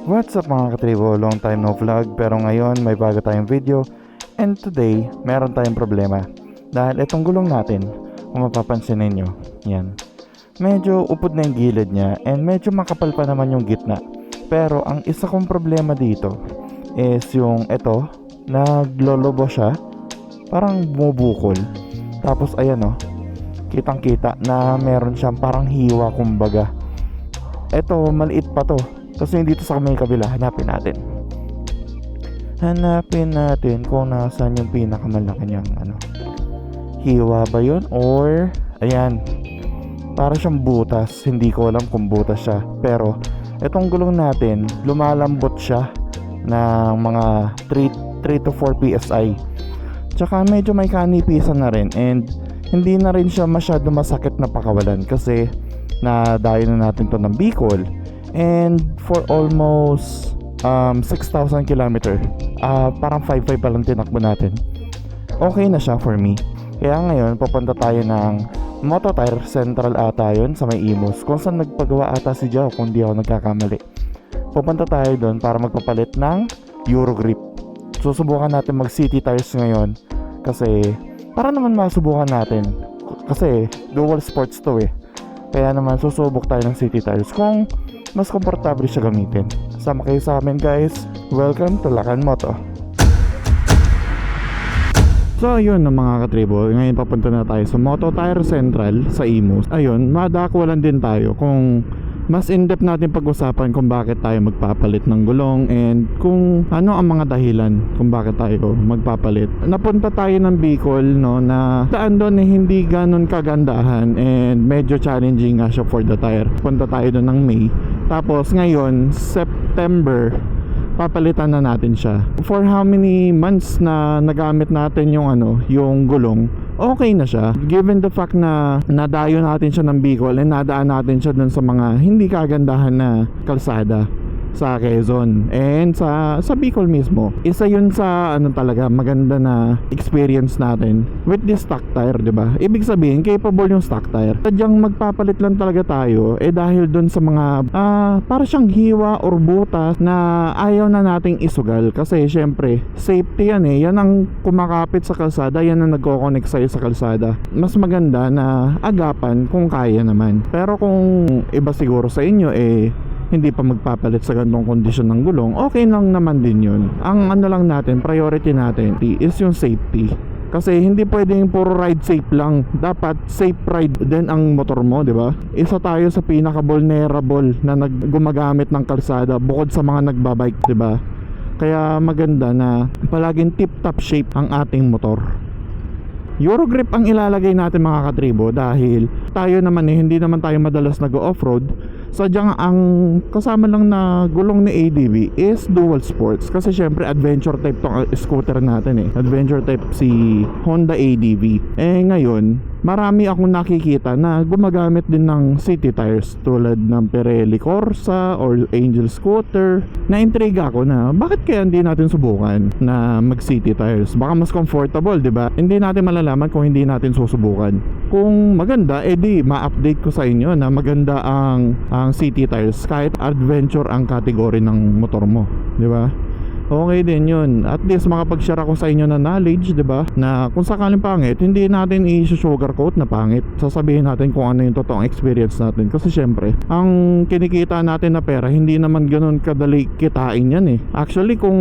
What's up mga katribo, long time no vlog pero ngayon may bago tayong video. And today, meron tayong problema. Dahil itong gulong natin, kung mapapansin ninyo, yan. Medyo upod na yung gilid niya and medyo makapal pa naman yung gitna. Pero ang isa kong problema dito is yung ito, naglolobo siya, parang bumubukol. Tapos ayan o, kitang kita na meron siyang parang hiwa kumbaga. Ito, maliit pa to. Kasi dito sa may kabila, hanapin natin kung nasaan yung pinakamalaki niyang hiwa ba yun? Or, ayan, para siyang butas. Hindi ko alam kung butas siya. Pero, itong gulong natin, lumalambot siya ng mga 3 to 4 PSI. Tsaka medyo may kanipisan na rin. And, hindi na rin siya masyado masakit na pakawalan. Kasi, nadayo na natin to ng Bicol. And for almost 6,000 km, parang 5,500 pa lang tinakbo natin. Okay na siya for me. Kaya ngayon papunta tayo ng Moto Tire Central ata yun sa may Imus, kung saan nagpagawa ata si Jao kung di ako nagkakamali. Pupunta tayo doon para magpapalit ng Eurogrip. Susubukan natin mag city tires ngayon kasi para naman masubukan natin, kasi dual sports to eh. Kaya naman susubok tayo ng city tires kung mas komportable siya gamitin. Sama kayo sa amin guys. Welcome to Lakan Moto. So ayun na mga katribo, ngayon papunta na tayo sa Moto Tire Central sa Imus. Ayun, madakwalan din tayo kung mas in-depth natin pag-usapan kung bakit tayo magpapalit ng gulong and kung ano ang mga dahilan kung bakit tayo magpapalit. Napunta tayo ng Bicol, no, na daan doon eh hindi ganun kagandahan and medyo challenging nga siya for the tire. Punta tayo doon ng May. Tapos ngayon, September, papalitan na natin siya. For how many months na nagamit natin yung gulong, okay na siya. Given the fact na nadayo natin siya ng Bicol and nadaan natin siya dun sa mga hindi kagandahan na kalsada sa Quezon and sa Bicol mismo. Isa yun sa talaga maganda na experience natin with this stock tire, di ba? Ibig sabihin capable yung stock tire. Sadyang magpapalit lang talaga tayo dahil dun sa mga para siyang hiwa or butas na ayaw na nating isugal kasi syempre safety yan eh. Yan ang kumakapit sa kalsada, yan ang nagko-connect sa'yo sa kalsada. Mas maganda na agapan kung kaya naman. Pero kung iba siguro sa inyo hindi pa magpapalit sa ganitong kondisyon ng gulong, okay lang naman din yun. Ang lang natin, priority natin is yung safety. Kasi hindi pwedeng puro ride safe lang. Dapat safe ride din ang motor mo, di ba? Isa tayo sa pinaka vulnerable na gumagamit ng kalsada bukod sa mga nagbabike, di ba? Kaya maganda na palaging tip-top shape ang ating motor. Eurogrip ang ilalagay natin mga katribo dahil tayo naman hindi naman tayo madalas nag-off-road. Sadyang ang kasama lang na gulong ni ADV is dual sports kasi syempre adventure type tong scooter natin eh. Adventure type si Honda ADV. Ngayon, marami akong nakikita na gumagamit din ng city tires tulad ng Pirelli Corsa or Angel Scooter. Na-intriga ako na bakit kaya hindi natin subukan na mag city tires? Baka mas comfortable, di ba? Hindi natin malalaman kung hindi natin susubukan. Kung maganda, di ma-update ko sa inyo na maganda ang city tires kahit adventure ang category ng motor mo, di ba? Okay din yun. At least makapag-share ako sa inyo na knowledge, di ba? Na kung sakaling pangit, hindi natin i-sugarcoat na pangit. Sasabihin natin kung ano yung totoong experience natin. Kasi syempre, ang kinikita natin na pera, hindi naman ganun kadali kitain yan eh. Actually, kung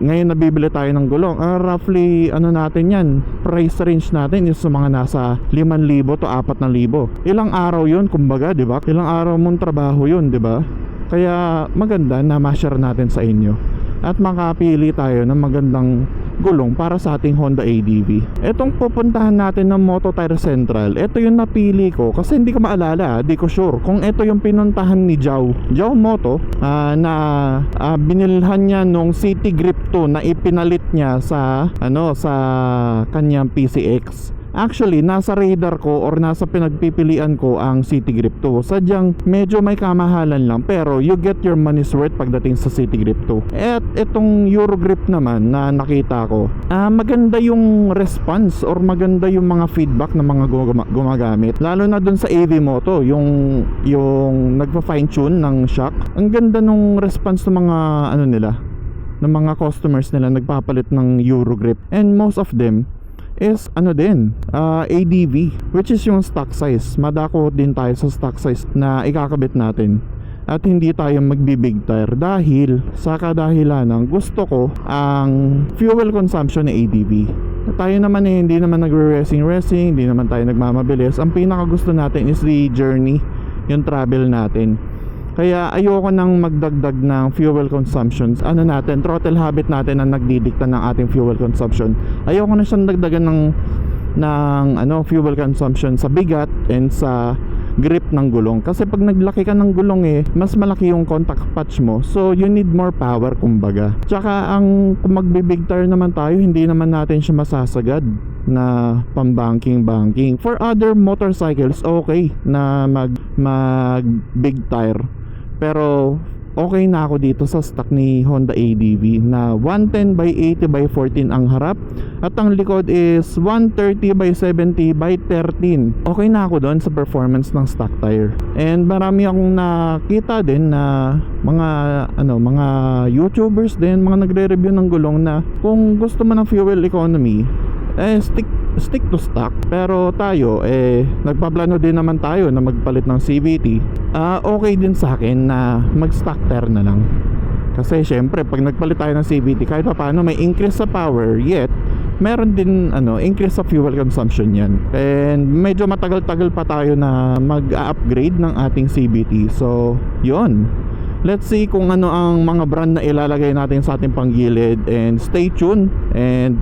ngayon nabibili tayo ng gulong, roughly, natin yan, price range natin is sa mga nasa 5,000 to 4,000. Ilang araw yun, kumbaga, di ba? Ilang araw mong trabaho yun, di ba? Kaya maganda na ma-share natin sa inyo at makapili tayo ng magandang gulong para sa ating Honda ADV. Etong pupuntahan natin ng Moto Tire Central, ito yung napili ko kasi hindi ko maalala, di ko sure kung ito yung pinuntahan ni Jao Moto na binilhan niya nung City Grip 2 na ipinalit niya sa sa kanyang PCX. Actually, nasa radar ko or nasa pinagpipilian ko ang City Grip 2. Sadyang medyo may kamahalan lang, pero you get your money's worth pagdating sa City Grip 2. At itong Euro Grip naman na nakita ko, maganda yung response or maganda yung mga feedback ng mga gumagamit. Lalo na dun sa AV Moto, yung nagpa-fine tune ng shock. Ang ganda nung response ng mga ng mga customers nila nagpapalit ng Euro Grip. And most of them is ADV, which is yung stock size. Madako din tayo sa stock size na ikakabit natin at hindi tayo magbi-big tire dahil sa kadahilan ng gusto ko ang fuel consumption ng ADV. Tayo naman hindi naman nagre-racing, hindi naman tayo nagmamabilis. Ang pinaka gusto natin is the journey, yung travel natin. Kaya ayoko nang magdagdag ng fuel consumption. Throttle habit natin ang nagdidikta ng ating fuel consumption. Ayoko na siyang dagdagan ng fuel consumption sa bigat and sa grip ng gulong. Kasi pag naglaki ka ng gulong mas malaki yung contact patch mo. So you need more power kumbaga. Tsaka kung magbi-big tire naman tayo, hindi naman natin siya masasagad na pang-banking. For other motorcycles, okay na mag big tire. Pero okay na ako dito sa stock ni Honda ADV na 110/80/14 ang harap at ang likod is 130/70/13. Okay na ako doon sa performance ng stock tire. And marami akong nakita din na mga YouTubers din, mga nagre-review ng gulong na kung gusto mo ng fuel economy, stick to stock. Pero tayo nagpaplano din naman tayo na magpalit ng CVT. Okay din sa akin na mag stock tire na lang. Kasi syempre pag nagpalit tayo ng CVT, kahit pa paano may increase sa power, yet meron din increase sa fuel consumption yan. And medyo matagal-tagal pa tayo na mag-upgrade ng ating CVT. So yun, let's see kung ano ang mga brand na ilalagay natin sa ating panggilid. And stay tuned. And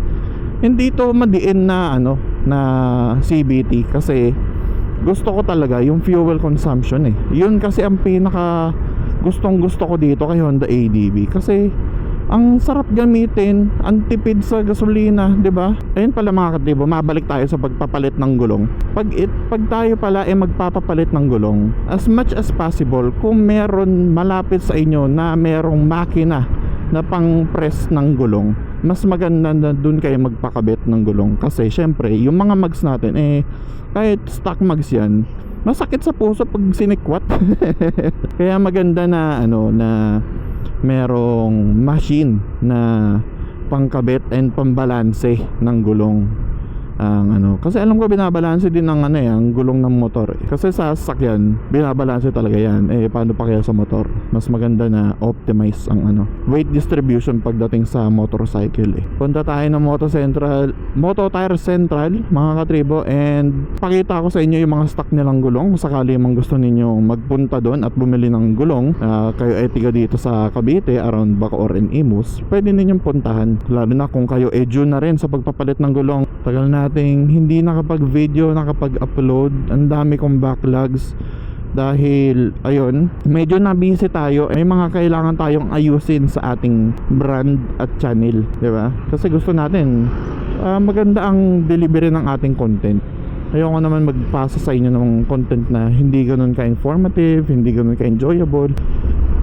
hindi to madiin na CVT kasi gusto ko talaga yung fuel consumption Yun kasi ang pinaka gusto ko dito kay Honda ADV kasi ang sarap gamitin, ang tipid sa gasolina, 'di ba? Ayun pala mga katibo, mabalik tayo sa pagpapalit ng gulong. Pag tayo pala magpapapalit ng gulong, as much as possible kung meron malapit sa inyo na merong makina na pang-press ng gulong, mas maganda na dun kayo magpakabit ng gulong. Kasi syempre yung mga mags natin kahit stock mags yan, masakit sa puso pag sinikwat. Kaya maganda na na merong machine na pangkabit and pambalanse ng gulong. Kasi alam ko binabalanse din ng ang gulong ng motor Kasi sa sasakyan binabalanse talaga yan. Paano pa kaya sa motor? Mas maganda na optimize ang weight distribution pagdating sa motorcycle Punta tayo ng Moto Tire Central mga katribo, and pakita ko sa inyo yung mga stock nilang gulong. Kung sakali mang gusto ninyo magpunta doon at bumili ng gulong, kayo tiga dito sa Cavite, around Bacoor and Imus, pwede ninyong puntahan. Lalo na kung kayo due na rin sa pagpapalit ng gulong. Tagal nating hindi nakapag-video, nakapag-upload. Ang dami kong backlogs dahil ayun, medyo na busy tayo. May mga kailangan tayong ayusin sa ating brand at channel, 'di ba? Kasi gusto natin maganda ang delivery ng ating content. Ayoko naman magpasa sa inyo ng content na hindi ganoon ka-informative, hindi ganoon ka-enjoyable.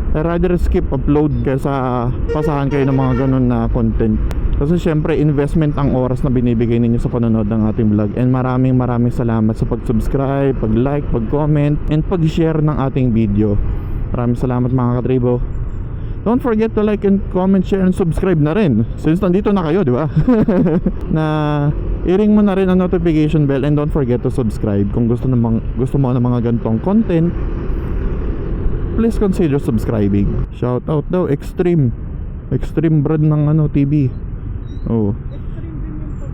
I rather skip upload kaysa pasahan kayo ng mga ganoon na content. Kasi syempre investment ang oras na binibigay ninyo sa panonood ng ating vlog. And maraming salamat sa pag-subscribe, pag-like, pag-comment, and pag-share ng ating video. Maraming salamat mga katribo. Don't forget to like and comment, share, and subscribe na rin. Since nandito na kayo, di ba? Na i-ring mo na rin ang notification bell, and don't forget to subscribe. Kung gusto mo ng mga ganitong content, please consider subscribing. Shout out daw Extreme brand ng TV.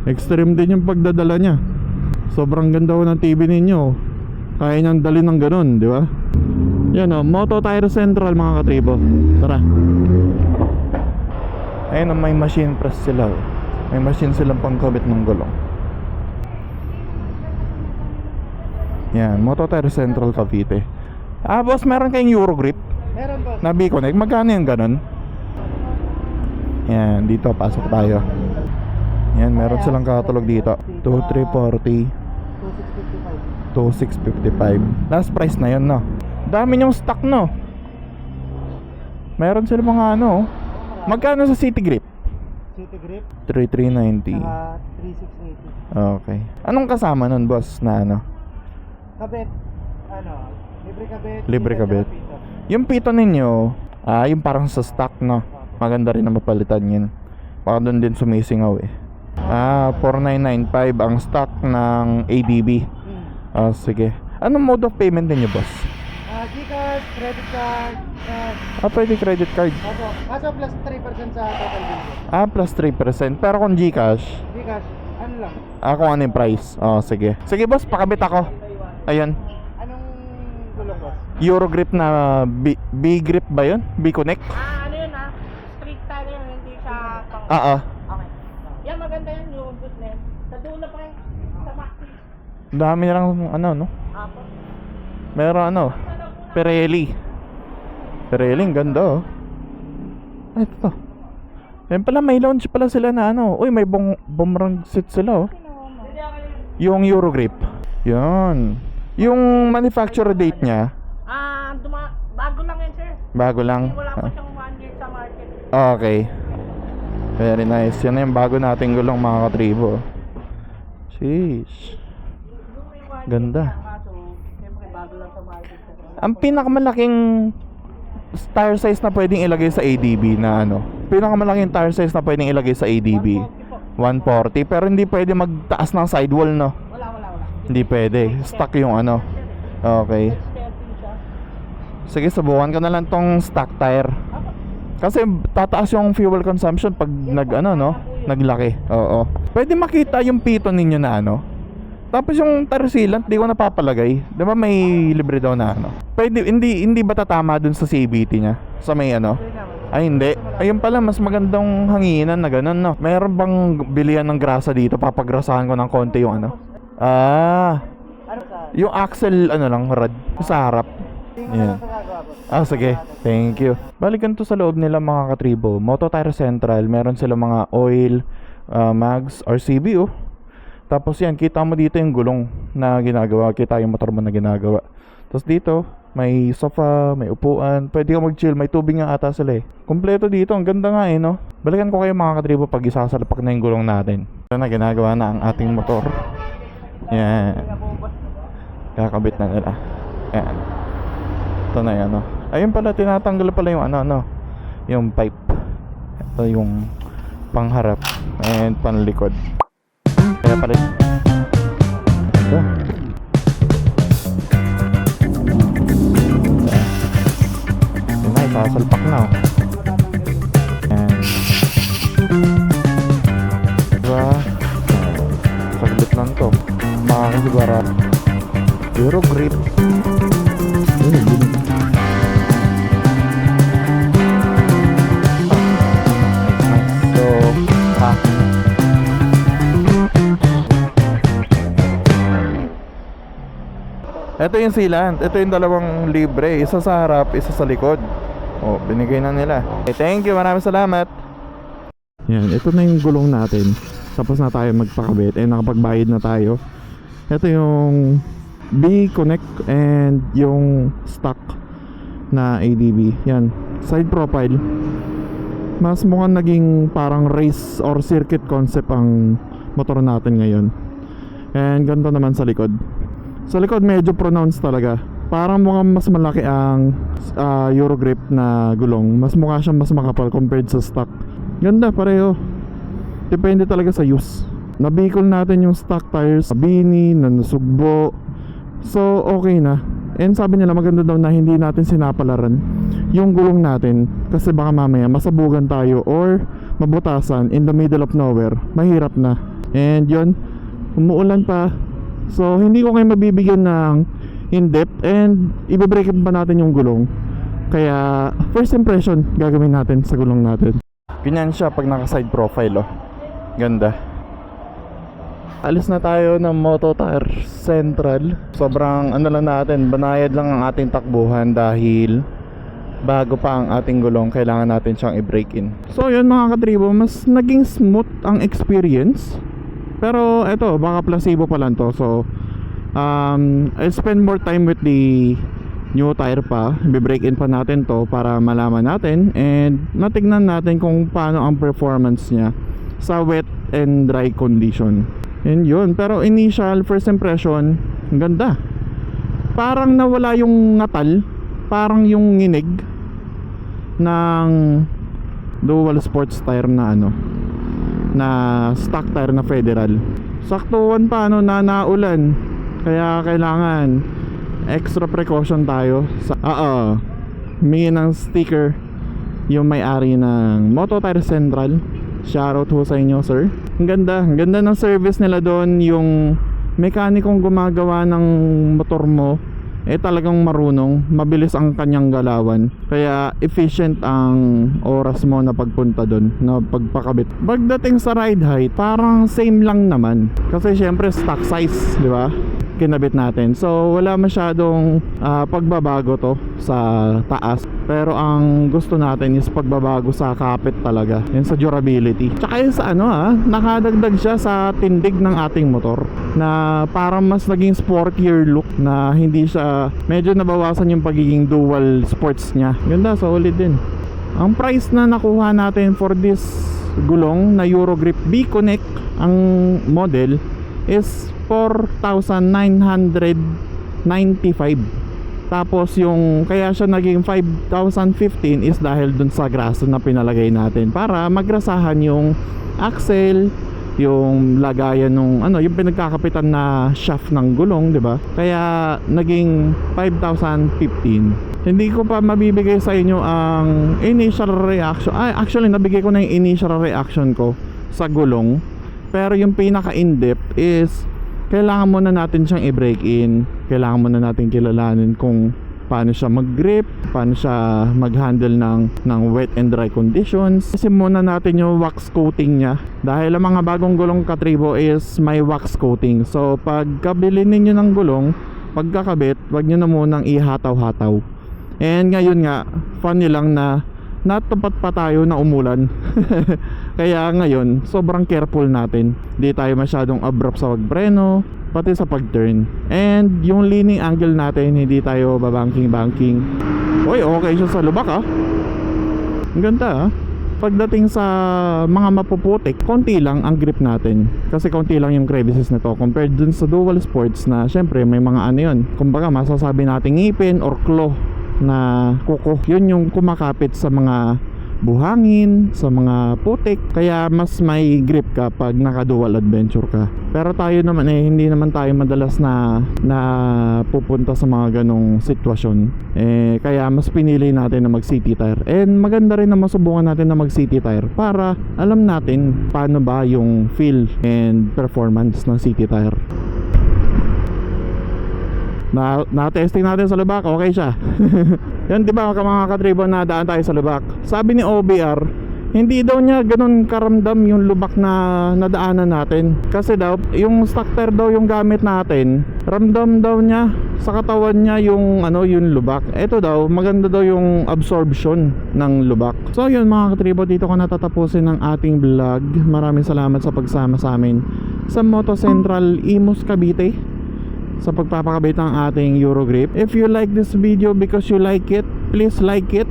Extreme din yung pagdadala niya. Sobrang ganda ng TV ninyo. Kaya niyang dalhin ng ganun, di ba? Yan Moto Tire Central mga katribo. Tara. Ayun may machine press sila May machine silang pangkabit ng gulong. Yan, Moto Tire Central Cavite. Boss, meron kayong Euro Grip? Meron boss. Na B-Connect, magkano yung ganun? Yan, dito pasok tayo. Yan, meron silang katalog dito. 2340, 2655. Last price na yun, no? Dami yung stock, no? Meron sila mga ano. Magkano sa City Grip? City Grip, 3390. 3680. Okay. Anong kasama nun, boss, na ano? Kabit, libre kabit. Libre libre kabit. pito. Yung pito ninyo, yung parang sa stock, no? Maganda rin na mapalitan yun. Baka doon din sumisingaw eh. 4995 ang stock ng ADB. Sige. Anong mode of payment ninyo, boss? Gcash, credit card, Pwede credit card. opo. Kaso plus 3% sa total bill. Plus 3%. Pero kung Gcash, Gcash, ano lang? kung ano yung price. Sige. Sige, boss, pakabit ako. Ayan. Anong gulong, boss? Eurogrip na B-grip ba yun? B-connect? Ano yun street tire yun, hindi siya pang... Okay. Yan, maganda yun yung good na yun. Sa dulo pa yun, sa maxi. Dami nilang ano, no? Apo. Meron ano, Pirelli. Pirelli, ang ganda, oh. Ay, ito to. Yan pala, may launch pala sila na ano. Uy, may boomerang seat sila, oh. Yung Eurogrip. Yan. Yung manufacturer date niya, Bago lang yun, sir. bago lang. Wala pa siyang 1 year sa market. Okay. Very nice. Yan na yung bago nating gulong, mga katribo. Sheesh. Ganda. Kaso, siyempre bago lang sa market. Ang pinakamalaking tire size na pwedeng ilagay sa ADB na ano, pinakamalaking tire size na pwedeng ilagay sa ADB 140, pero hindi pwede magtaas ng sidewall, no? Wala. Hindi pwede, stuck yung ano. Okay, sige, subukan ko na lang tong stock tire kasi tataas yung fuel consumption pag naglaki. Oo, pwede makita yung pito ninyo na ano. Tapos yung tire sealant, di ko napapalagay. Di ba may libre daw na ano? Pwede, hindi ba tatama dun sa CVT niya? Sa may ano? Ay, hindi. Ayun pala, mas magandang hanginan na ganun, no? Meron bang bilihan ng grasa dito? Papagrasahan ko ng konti yung ano? Ano sa? Yung axle, ano lang, rod. Sa harap. Yan. Sige. Thank you. Balikan to sa loob nila, mga katribo. Moto Tire Central, meron sila mga oil, mags, RCB, oh. Tapos yan, kita mo dito yung gulong na ginagawa. Kita yung motor mo na ginagawa. Tapos dito, may sofa, may upuan. Pwede ka mag-chill. May tubig nga ata sila eh. Kompleto dito. Ang ganda nga eh, no? Balikan ko kayo, mga katribo, pag isasalapak na yung gulong natin. Ito na, ginagawa na ang ating motor. Yan. Kakabit na nila. Yan. Ito na yan, no? Ayun pala, tinatanggal pala yung yung pipe. Ito yung pangharap and panlikod. Kaya pala ito. Ito na, isasalpak na, oh. Ayan. Diba? Saglit lang to. Makakasigara. Eurogrip. Ito yung sealant. Ito yung dalawang libre. Isa sa harap, isa sa likod. Binigay na nila. Okay, thank you. Maraming salamat. Yan, ito na yung gulong natin. Tapos na tayo magpakabit. Nakapagbayad na tayo. Ito yung B-Connect and yung stock na ADB. Yan, side profile. Mas mukhang naging parang race or circuit concept ang motor natin ngayon. And ganito naman sa likod. Sa likod medyo pronounced talaga. Parang mukhang mas malaki ang Eurogrip na gulong. Mas mukha siyang mas makapal compared sa stock. Ganda pareho. Depende talaga sa use. Nabikol natin yung stock tires, bini, nanusugbo. So okay na. And sabi nila maganda daw na hindi natin sinapalaran yung gulong natin. Kasi baka mamaya masabugan tayo or mabutasan in the middle of nowhere. Mahirap na. And yun, umuulan pa. So hindi ko kayo mabibigyan ng in-depth and ibabreak pa natin yung gulong. Kaya first impression gagawin natin sa gulong natin. Ganyan siya pag naka side profile, oh. Ganda. Alis na tayo ng Moto Tire Central. Sobrang ano lang natin, banayad lang ang ating takbuhan dahil bago pa ang ating gulong, kailangan natin siyang i-break in. So yun mga katribo, mas naging smooth ang experience. Pero eto, baka placebo pa lang to. So I'll spend more time with the new tire pa. I-break in pa natin to para malaman natin and matignan natin kung paano ang performance niya sa wet and dry condition. And yun, pero initial first impression, ang ganda. Parang nawala yung ngatal, parang yung nginig ng dual sports tire na na stock tire na Federal. Saktuhan pa na naulan, kaya kailangan extra precaution tayo sa humingi ng sticker yung may-ari ng Moto Tire Central. Shoutout ho sa inyo, sir. Ang ganda ng service nila doon. Yung mekanikong gumagawa ng motor mo talagang marunong, mabilis ang kanyang galawan, kaya efficient ang oras mo na pagpunta doon, na pagpakabit. Pagdating sa ride height, parang same lang naman, kasi syempre stock size, di ba, kinabit natin. So wala masyadong pagbabago to sa taas, pero ang gusto natin is pagbabago sa kapit talaga, yun sa durability. Tsaka yun sa nakadagdag siya sa tindig ng ating motor, na parang mas naging sportier look, na hindi siya, medyo nabawasan yung pagiging dual sports niya. Ganda, solid din. Ang price na nakuha natin for this gulong na Eurogrip B-Connect ang model is 4,995. Tapos yung kaya siya naging 5,015 is dahil dun sa grasa na pinalagay natin para magrasahan yung axle, yung lagayan nung yung pinagkakapitan na shaft ng gulong, 'di ba? Kaya naging 5,015. Hindi ko pa mabibigay sa inyo ang initial reaction. Actually nabigay ko na yung initial reaction ko sa gulong. Pero yung pinaka in-depth is kailangan muna natin siyang i-break in. Kailangan muna natin kilalanin kung paano siya mag-grip, paano siya mag-handle ng wet and dry conditions. Kasi muna natin yung wax coating niya, dahil ang mga bagong gulong katribo is may wax coating. So pagkabili ninyo ng gulong, pagkakabit, wag nyo na munang ihataw-hataw. And ngayon nga, funny lang na natupat pa tayo na umulan. Kaya ngayon sobrang careful natin, di tayo masyadong abrupt sa pagpreno, pati sa pag-turn. And yung leaning angle natin, hindi tayo babanking-banking. Uy, okay siya sa lubak Ang ganda Pagdating sa mga mapuputik, konti lang ang grip natin, kasi konti lang yung crevices nito compared dun sa dual sports na syempre may mga yun, kumbaga masasabi natin ngipin or claw na kuko, yun yung kumakapit sa mga buhangin, sa mga putik, kaya mas may grip ka pag naka-dual adventure ka. Pero tayo naman hindi naman tayo madalas na pupunta sa mga ganong sitwasyon, kaya mas pinili natin na mag city tire. And maganda rin na masubukan natin na mag city tire para alam natin paano ba yung feel and performance ng city tire. Na-testing natin sa lubak, okay siya. Yan, di ba mga katribo, na daan tayo sa lubak. Sabi ni OBR, hindi daw niya ganun karamdam yung lubak na nadaanan natin. Kasi daw, yung stock tire daw yung gamit natin, ramdam daw niya sa katawan niya yung yung lubak. Ito daw, maganda daw yung absorption ng lubak. So yun mga katribo, dito ko natatapusin ang ating vlog. Maraming salamat sa pagsama sa amin sa Moto Central Imus Cavite, sa pagpapakabit ng ating Eurogrip. If you like this video because you like it, please like it.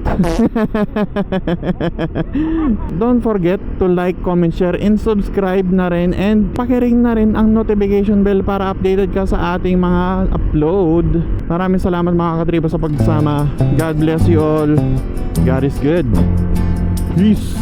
Don't forget to like, comment, share, and subscribe na rin, and pakiring na rin ang notification bell para updated ka sa ating mga upload. Maraming salamat mga katribo sa pagsama. God bless you all. God is good. Peace.